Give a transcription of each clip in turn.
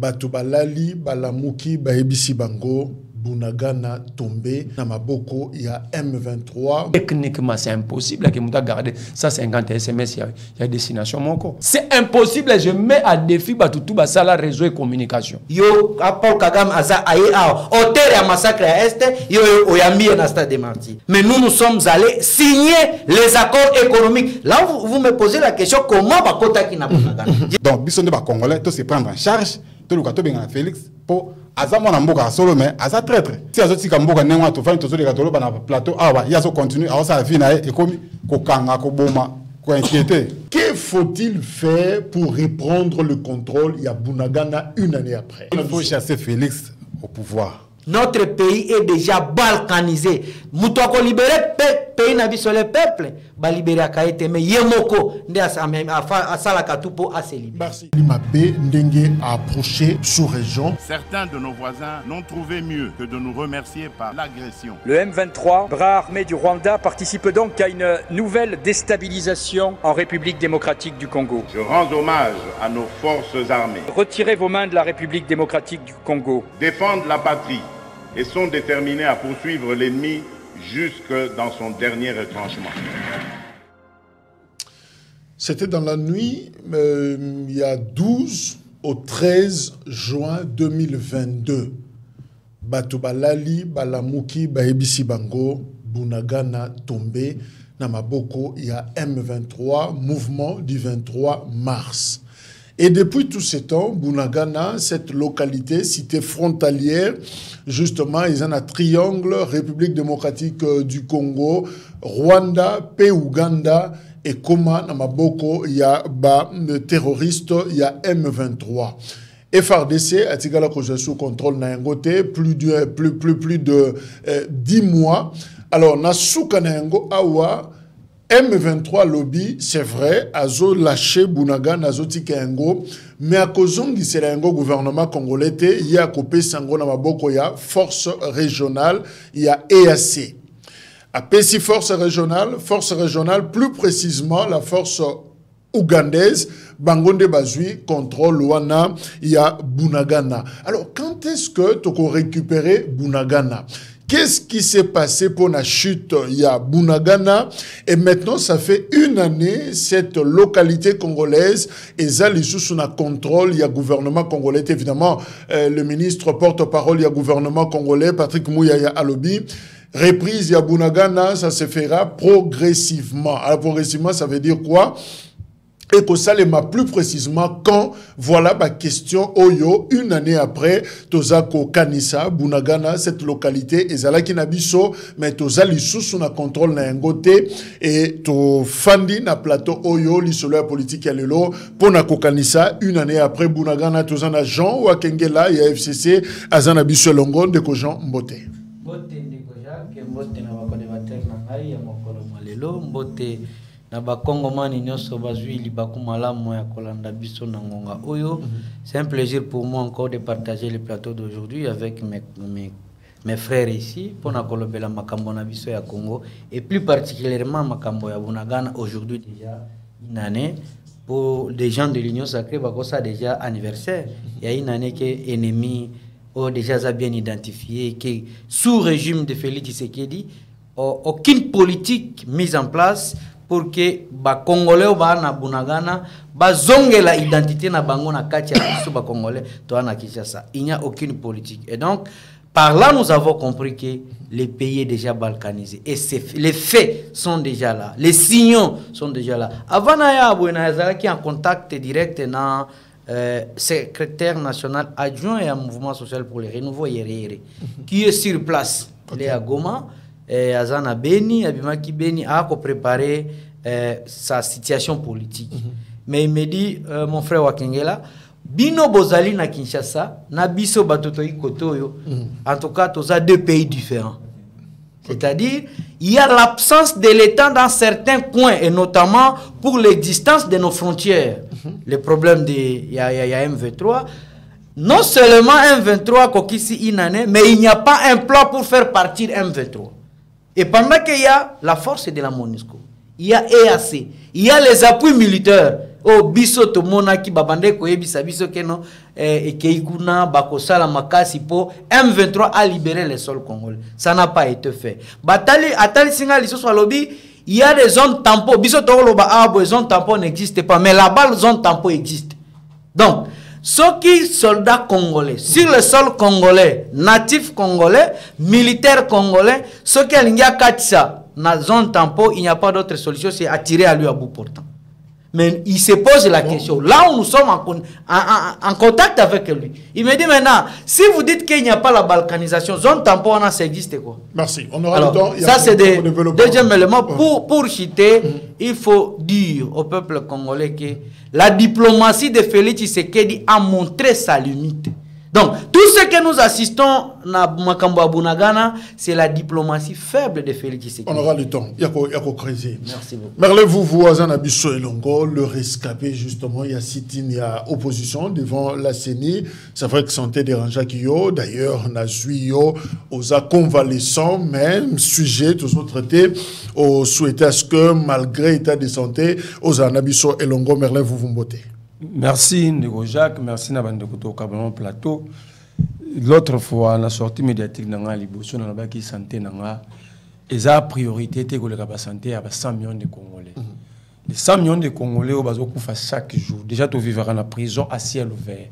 Bato balali balamuki baebisi bango Bunagana tombé na maboko il y a M23. Techniquement, c'est impossible que Mouta garde 150 SMS, il y a destination moko. C'est impossible, je mets à défi Batoutou Basala réseau et communication. Yo, Paul Kagame Aza aye a hauteur à massacre à Est, yo oyambi na stade de Martyrs. Mais nous sommes allés signer les accords économiques. Là, vous me posez la question, comment Bakota qui n'a pas Bunagana? Donc, bisonde ba Congolais, tout se prendre en charge, tout le gâteau bien Félix pour Azamon Mboka solo mais Aza traître. Si Azoti Kamboka Nenwa to fin to les gâteaux na plateau, ah bah, Yazo continue, ah ça vie na et comme Kokanga Koboma, ko inquiété. Que faut-il faire pour reprendre le contrôle? Il y a Bunagana une année après. Il faut chasser Félix au pouvoir. Notre pays est déjà balkanisé. Moutouako libéré, pays n'a sur le peuple. Ba libéré à Kaïté, mais Yemoko, à Salakatoupo, à se libérer. Merci. Limapé, Ndengue a approché sous-région. Certains de nos voisins n'ont trouvé mieux que de nous remercier par l'agression. Le M23, bras armé du Rwanda, participe donc à une nouvelle déstabilisation en République démocratique du Congo. Je rends hommage à nos forces armées. Retirez vos mains de la République démocratique du Congo. Défendent la patrie et sont déterminés à poursuivre l'ennemi jusque dans son dernier retranchement. C'était dans la nuit, il y a 12 au 13 juin 2022. Bato balali, balamuki, baebisi bango, Bunagana tombé, Namaboko, il y a M23, mouvement du 23 mars. Et depuis tout ce temps, Bunagana, cette localité, cité frontalière, justement, ils ont un triangle, République démocratique du Congo, Rwanda, Ouganda, et Koma, Namaboko, il y a le terroriste, il y a M23. FRDC, Atigala Koja sous contrôle Nayangote, plus de 10 mois. Alors, Nasuka Nayango Awa, M23 lobby, c'est vrai, Azo lâché Bunagana, Azo Tikayango, mais à Kozongi, c'est le gouvernement congolais, il y a Kopé Sango Namaboko, il y a force régionale, il y a EAC. À PSI force régionale, plus précisément la force ougandaise, Bangonde Bazui, contrôle Luana, il y a Bunagana. Alors, quand est-ce que tu as récupéré Bunagana? Qu'est-ce qui s'est passé pour la chute? Il y a Bunagana et maintenant ça fait une année cette localité congolaise et Zalisou sous un contrôle. Il y a gouvernement congolais évidemment le ministre porte-parole. Il y a gouvernement congolais Patrick Mouyaya Alobi. Reprise il y a Bunagana, ça se fera progressivement. Alors progressivement ça veut dire quoi? Et que ça les m'a plus précisément quand, voilà ma question, Oyo, une année après, Tozako Kanissa, Bunagana, cette localité, et Zalaki Nabiso, mais Tozali sous na contrôle na ngote, et to Fandi na plateau Oyo, l'isolo la politique à l'élo, pour na Kanissa, une année après, Bunagana, Tozana Jean, ou à Kengela, et à FCC, Azana Biso Longon, de Kojan Mbote. Mbote de Kojan, que Mbote na wakodevateur na ngai, ya mokolo malelo, Mbote. C'est un plaisir pour moi encore de partager le plateau d'aujourd'hui avec mes frères ici pour na kolobela makambo na biso ya Congo et plus particulièrement makambo ya Bunagana aujourd'hui déjà une année pour des gens de l'Union sacrée bakosa déjà anniversaire. Il y a une année que ennemi déjà bien identifié que sous régime de Félix Tshisekedi aucune politique mise en place pour que les Congolais na Bunagana bazonge la identité na bango na kati ya biso ba Congolais to na Kinshasa. Il n'y a aucune politique. Et donc par là nous avons compris que le pays est déjà balkanisé et les faits sont déjà là, les signaux sont déjà là. Avant naya Buena qui en contact direct na secrétaire national adjoint et un mouvement social pour le renouveau Yere qui est sur place. Okay. Les Goma Azana Beni, Abimaki Beni a préparé sa situation politique. Mais il me dit, mon frère Wakengela, Bino Bozali na Kinshasa, na biso batotoi kotoyo. En tout cas, tous deux pays différents. C'est-à-dire, il y a l'absence de l'État dans certains coins, et notamment pour l'existence de nos frontières. Le problème il y a M23. Non seulement M23 kokisi une année, mais il n'y a pas un plan pour faire partir M23. Et pendant qu'il y a la force de la MONUSCO, il y a EAC, il y a les appuis militaires o biso to mona ki babande ko yebisa biso keno et keikuna bakosala makasi po M23 a libéré les sols congolais. Ça n'a pas été fait. Batali atali singa liso soit lobby, il y a des zones tampons. Biso to loba abo zone tampon n'existe pas, mais là-bas zone tampon existe. Donc ceux qui soldats congolais sur le sol congolais, natifs congolais, militaires congolais, ceux qui alingia katsa na zone tampon, il n'y a pas d'autre solution, c'est attirer à lui à bout portant. Mais il se pose la question. Là où nous sommes en contact avec lui, il me dit maintenant, si vous dites qu'il n'y a pas la balkanisation, zone tampon, ça existe quoi? Merci. On aura alors, le temps. Ça, c'est des deuxième élément. Pour citer, il faut dire au peuple congolais que la diplomatie de Félix Tshisekedi a montré sa limite. Donc, tout ce que nous assistons na Makambo Bunagana, c'est la diplomatie faible de Félix Tshisekedi. On aura le temps. Yako Crazy. Merci beaucoup. Merle, vous, voisin Abisso et Longo, le rescapé, justement, il y a sit-in, il y a opposition devant la CENI. C'est vrai que santé dérangeant qui yo. D'ailleurs, on a suivi aux convalescents, même sujet, tous autres traités, au souhaiter à ce que, malgré l'état de santé, aux Abisso et Longo, Merle, vous mbotez. Merci Ndeko Jacques, merci Nabandeko Kabano Plateau. L'autre fois, la sortie médiatique dans Liboso, dans la santé, et la priorité était que la santé à 100 millions de Congolais. Les 100 millions de Congolais au bazo chaque jour. Déjà, tu vivras en prison à ciel ouvert.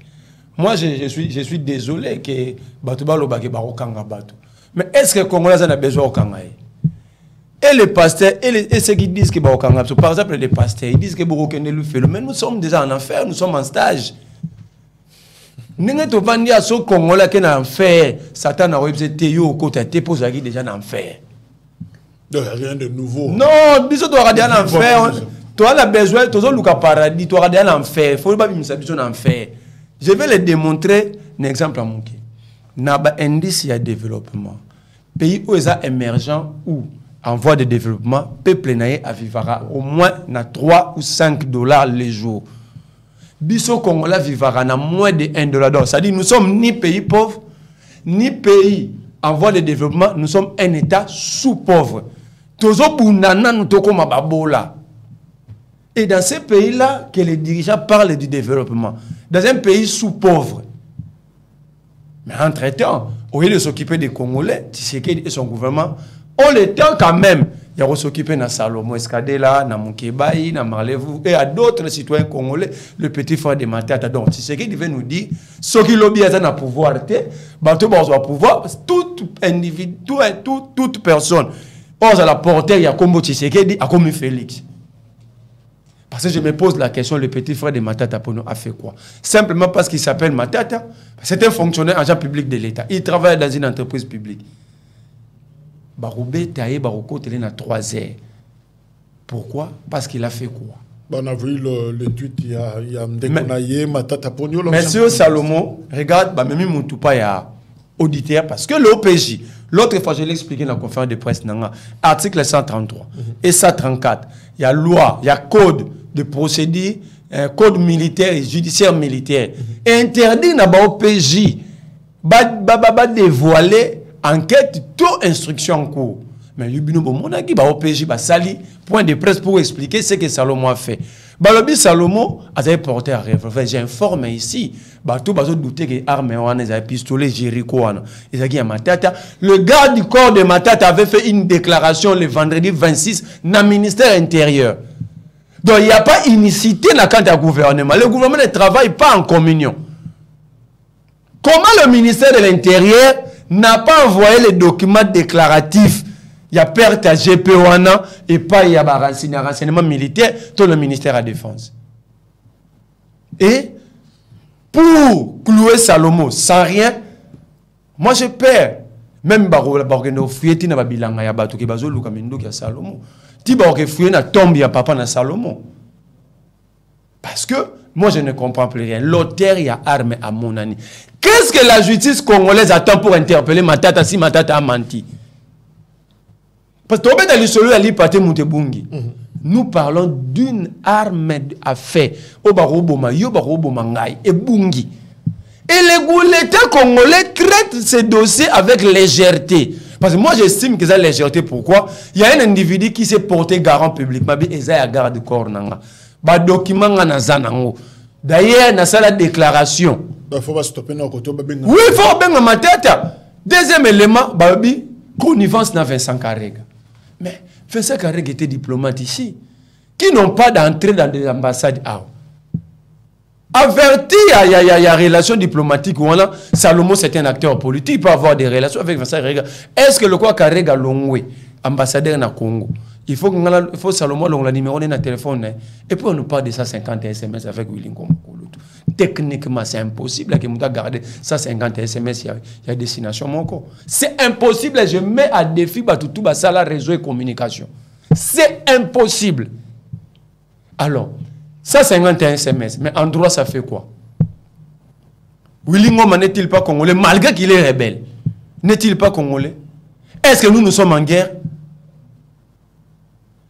Moi, je suis désolé que Batouba Lobake Barokanga Batou. Mais est-ce que les Congolais ont besoin de Kanga? Et les pasteurs, et ceux qui disent que par exemple les pasteurs, ils disent que mais nous sommes déjà en enfer, nous sommes en stage. Nous ne pouvons pas dire à ceux Congolais qui sont en enfer, Satan a été au côté de posé déjà en enfer. Il n'y a rien de nouveau. Non, bisous, tu auras déjà en enfer. Tu as besoin, tu as le paradis, tu auras déjà en enfer. Il faut pas me dire en enfer. Je vais le démontrer un exemple à mon qui. Naba indice il y a développement. Pays où ils sont émergents ou en voie de développement, peuple naïe à vivra au moins na 3 ou 5 dollars les jours. Biso Congolais vivra na moins de 1 dollar. Donc, ça dit nous sommes ni pays pauvre, ni pays en voie de développement, nous sommes un État sous-pauvre. Tozo bundana nous toko mababola. Et dans ces pays-là, que les dirigeants parlent du développement. Dans un pays sous-pauvre. Mais entre-temps, au lieu de s'occuper des Congolais, Tshisekedi et son gouvernement, on le temps quand même. Il y a s'occuper de Salomo Escadela, na Moukébaï, na Marlevou, et à d'autres citoyens congolais, le petit frère de Matata. Donc, Tshisekedi devait nous dire, ce qui lobby a un pouvoir, pouvoir, tout individu, toute personne, à la portée, il y a comme Tshisekedi, a comme Félix. Parce que je me pose la question, le petit frère de Matata Pono a fait quoi? Simplement parce qu'il s'appelle Matata. C'est un fonctionnaire agent public de l'État. Il travaille dans une entreprise publique. Baroubé taillé Baroko télé na 3 heures. Pourquoi? Parce qu'il a fait quoi? On a vu le tweet, il y a Mdekonaye, Matata Pogno. Monsieur Salomo, regarde, même Moutoupa y a auditeur parce que l'OPJ, l'autre fois je l'ai expliqué dans la conférence de presse, article 133 et 134, il y a loi, il y a code de procédure, code militaire et judiciaire militaire. Interdit dans l'OPJ, dévoiler enquête, toute instruction en cours. Mais Lubino Bomonaki, OPJ, Sali, point de presse pour expliquer ce que Salomo a fait. Balobi Salomo a porté à rêve. J'informe ici, tout le monde doutait que les armes, les pistolets, Jéricho, le garde du corps de Matata avait fait une déclaration le vendredi 26 dans le ministère intérieur. Donc il n'y a pas unicité dans le gouvernement. Le gouvernement ne travaille pas en communion. Comment le ministère de l'Intérieur n'a pas envoyé les documents déclaratifs? Il y a perte à GPOANA et pas il y a un renseignement militaire, tout le ministère de la Défense. Et pour clouer Salomo sans rien, moi je perds. Même Bargeno Fouyetti n'a pas bilanga ya bato ki bazo luka mindo ki Salomo. Ti Bargeno Fouyetti na tombe ya papa na Salomo. Parce que moi je ne comprends plus rien. L'auteur y a arme à mon ami. Qu'est-ce que la justice congolaise attend pour interpeller Matata si Matata a menti? Parce que nous parlons d'une arme à fait. Et l'État congolais traite ces dossiers avec légèreté. Parce que moi j'estime que c'est légèreté. Pourquoi? Il y a un individu qui s'est porté garant publiquement. Il y a un garde corps. ba document nga na zanango. D'ailleurs na la déclaration. Il faut pas stopper nos côtés. Oui, il faut bien ma tête. Deuxième élément, babi connivence na Vincent Karega. Mais Vincent Karega était diplomate ici qui n'ont pas d'entrée dans des ambassades. Averti, il y a relations diplomatiques. Voilà, Salomon, c'est un acteur politique, il peut avoir des relations avec Vincent Karega. Est-ce que le quoi Karega Longwe, ambassadeur na Congo, il faut Salomon le numéro de notre téléphone. Et puis on nous parle de 150 SMS avec Willy Ngoma. Techniquement, c'est impossible que nous garder 150 SMS, il y a destination mon corps. C'est impossible, je mets à défi tout ça la réseau et communication. C'est impossible. Alors, 151 SMS, mais en droit, ça fait quoi? Willy Ngoma n'est-il pas congolais, malgré qu'il est rebelle? N'est-il pas congolais? Est-ce que nous sommes en guerre?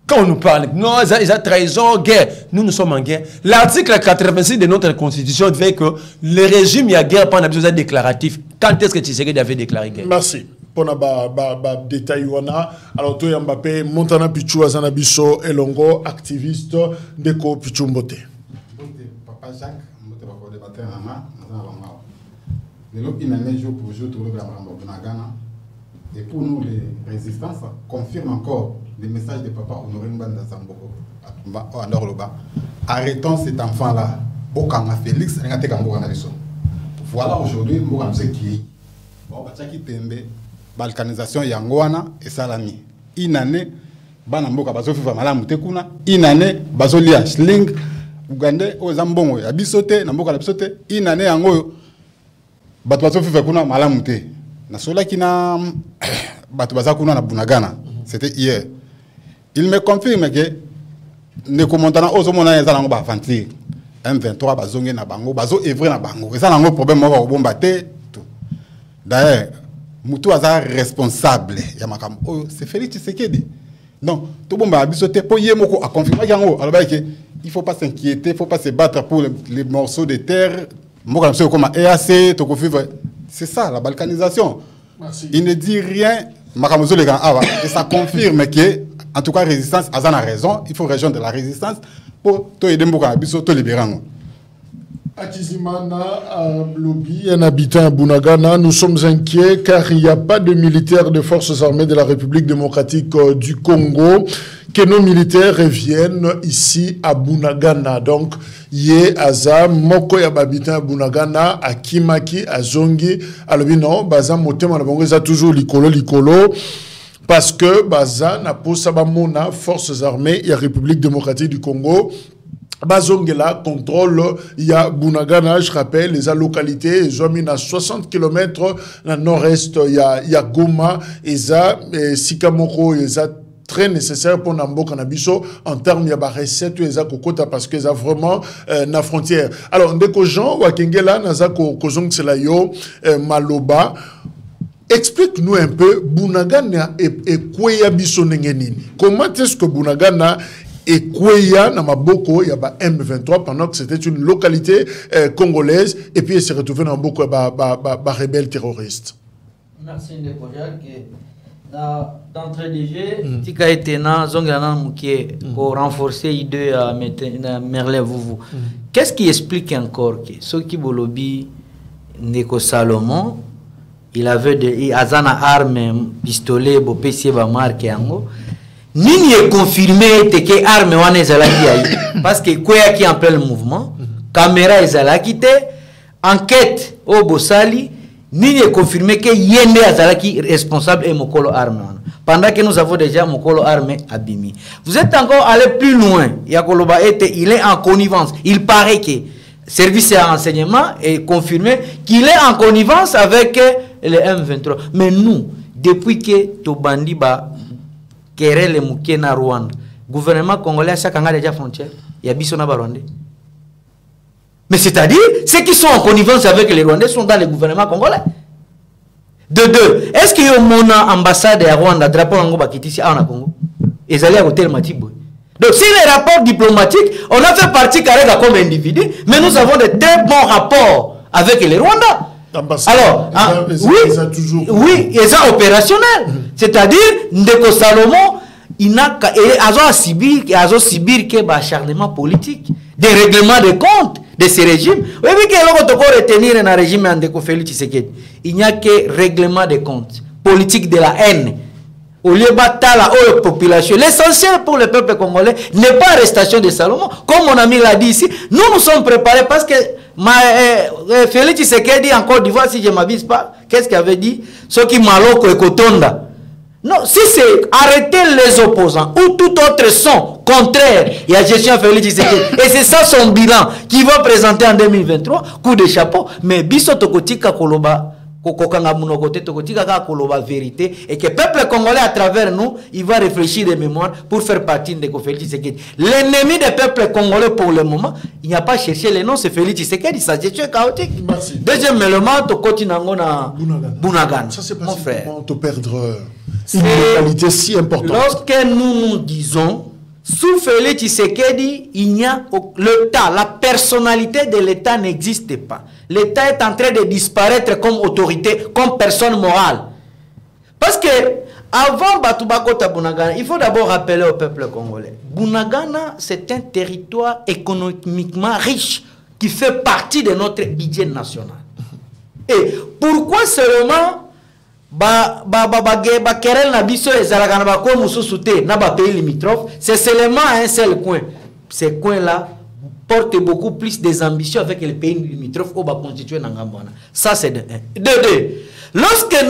Quand on nous parle, non, ils ont trahison, guerre. Nous sommes en guerre. L'article 86 de notre constitution fait que le régime, il y a guerre, pas besoin déclaratif. Quand est-ce que Tshisekedi avait déclaré guerre? Merci. Pour na détail wana. Alors, toi, Mbappé, Montana Pichou, Azanabiso, Elongo, activiste, Ndeko Pichou Mbote. Papa Jacques, Mbote va faire débattre en main, nous avons une année jour pour jour, tout le monde. Et pour nous, les résistances confirment encore les messages de papa Honoré Mbanda Zamboko à Norloba. Arrêtons cet enfant-là. Bokanga Félix, voilà aujourd'hui, Mbokanga qui bon, Bachaki Tembe, balkanisation Yangoana et Salami. Une année, Banamboka Bazofi Famala Mutekuna, une année, Bazolia Schling, Ougandais, Ozambongo, Abisote, Namboka Abisote, une année, Angoyo, Batbazofi Fakuna, Malamute. Nasola qui n'a Batubazakuna na Bunagana, c'était hier. Il me confirme que ne commentana Ozomona Yazalango Bafanti, M23 Bazonge na Bango, Bazo Evre na Bango, et ça n'a pas problème, on va bombarder tout. D'ailleurs, Moutou Aza responsable, Yamakam, c'est Félix Tshisekedi. Donc, tout le monde a bisoté pour Yemoko à confirmer qu'il ne faut pas s'inquiéter, il ne faut pas se battre pour les morceaux de terre. Moi, comme EAC, c'est ça, la balkanisation. Merci. Il ne dit rien, et ça confirme que, en tout cas, résistance, Azan a raison, il faut rejoindre la résistance pour aider Mboka Biso, te libérer. Akizimana, Lobby, un habitant à Bunagana, nous sommes inquiets car il n'y a pas de militaires des forces armées de la République démocratique du Congo. Que nos militaires reviennent ici à Bunagana. Donc, Yé, Aza, Moko ya habitant à Bunagana, à Kimaki, à Zongi, à Lobino, Baza, Motema, Nabonga, toujours Likolo. Parce que Baza n'a pas Sabamona, forces armées, il y a République démocratique du Congo. Bazongela contrôle, il y a Bunagana, je rappelle, les localités, ils ont mis à 60 km dans le nord-est, il y a Goma, et Sikamoko, et très nécessaire pour Nambo Kanabiso en termes de recette et Kokota parce que ça vraiment na frontière. Alors, ndeko Jean Wakengela Nazako Kozong Selayo Maloba. Explique-nous un peu Bunagana et Kweya Biso Nengenini. Comment est-ce que Bunagana et Kweya Namaboko, il y a M23 pendant que c'était une localité congolaise et puis il s'est retrouvé dans beaucoup de rebelles terroristes. Merci Ndeko Jacques. D'entrée de jeu, Tika Etena, Zongana Mouké, pour renforcer l'idée à Merlin Vouvou. Qu'est-ce qui explique encore que ce qui bolobi Ndeko Salomon, il avait des Azana armes, pistolet, PC, marque Yango. Nini est confirmé que armes wane zalaki parce que quoi qui en plein le mouvement, caméra zalaki te, enquête au Bossali. Ni est confirmé que Yende Azalaki responsable et Mokolo Arme. Pendant que nous avons déjà Mokolo Arme abîmé. Vous êtes encore allé plus loin. Yakoloba il est en connivence. Il paraît que le service de renseignement est confirmé qu'il est en connivence avec le M23. Mais nous, depuis que Tobandi ba Kere le Mouké na Rwanda, le gouvernement congolais a chaque déjà frontière. Il y a Bissona Barwandais. Mais c'est-à-dire, ceux qui sont en connivence avec les Rwandais sont dans le gouvernement congolais. De deux, est-ce qu'il y a mon ambassade à Rwanda, drapeau en Congo, en Congo? Ils allaient à l'hôtel Matiboy. Donc, si les rapports diplomatiques, on a fait partie carrément comme individu, mais nous avons de très bons rapports avec les Rwandais. Alors, oui, ils sont opérationnels. C'est-à-dire, Ndeko Salomon, il n'a qu'à subir que acharnement politique, des règlements de compte de ces régimes. Oui, mais qu'est-ce qu'on retenir un régime Andeko Félix Tshisekedi? Il n'y a que règlement de compte, politique de la haine. Au lieu de battre la population, l'essentiel pour le peuple congolais n'est pas l'arrestation de Salomon. Comme mon ami l'a dit ici, nous sommes préparés parce que Félix Tshisekedi en Côte d'Ivoire, si je ne m'abuse pas, qu'est-ce qu'il avait dit? Ce qui maloko et kotonda. Non, si c'est arrêter les opposants ou tout autre son contraire, il y a gestion Félix Tshisekedi. Et c'est ça son bilan qu'il va présenter en 2023, coup de chapeau. Mais biso tokotika koloba. Vérité et que le peuple congolais à travers nous il va réfléchir des mémoires pour faire partie de Félix Tshisekedi. L'ennemi des peuples congolais pour le moment, il n'y a pas cherché les noms, c'est Félix Tshisekedi, sa gestion est chaotique. Merci. Deuxième élément, tu continues à Bunagana. Ça c'est mon frère. Comment te perdre une localité si importante. Lorsque nous disons sous Félix Tshisekedi, il n'y a l'État, la personnalité de l'État n'existe pas. L'État est en train de disparaître comme autorité, comme personne morale. Parce que avant Batubakota Bunagana, il faut d'abord rappeler au peuple congolais. Bunagana, c'est un territoire économiquement riche qui fait partie de notre budget national. Et pourquoi seulement c'est seulement un seul coin. Ces coins-là portent beaucoup plus des ambitions avec les pays limitrophes où va constituer Nangambana. Ça, c'est de 1. De 2. Lorsque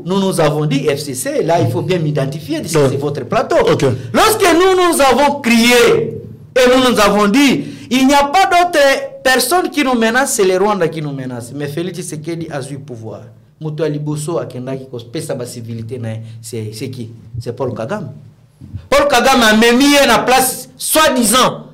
nous avons dit FCC, là, il faut bien m'identifier, c'est votre plateau. Okay. Lorsque nous avons crié et nous avons dit, il n'y a pas d'autres personnes qui nous menacent, c'est les Rwandais qui nous menacent. Mais Félix Tshisekedi a eu pouvoir. Mutu aliboso akendaki ko pesa ba civilité na c'est qui? C'est Paul Kagame. Paul Kagame a mis en place soi-disant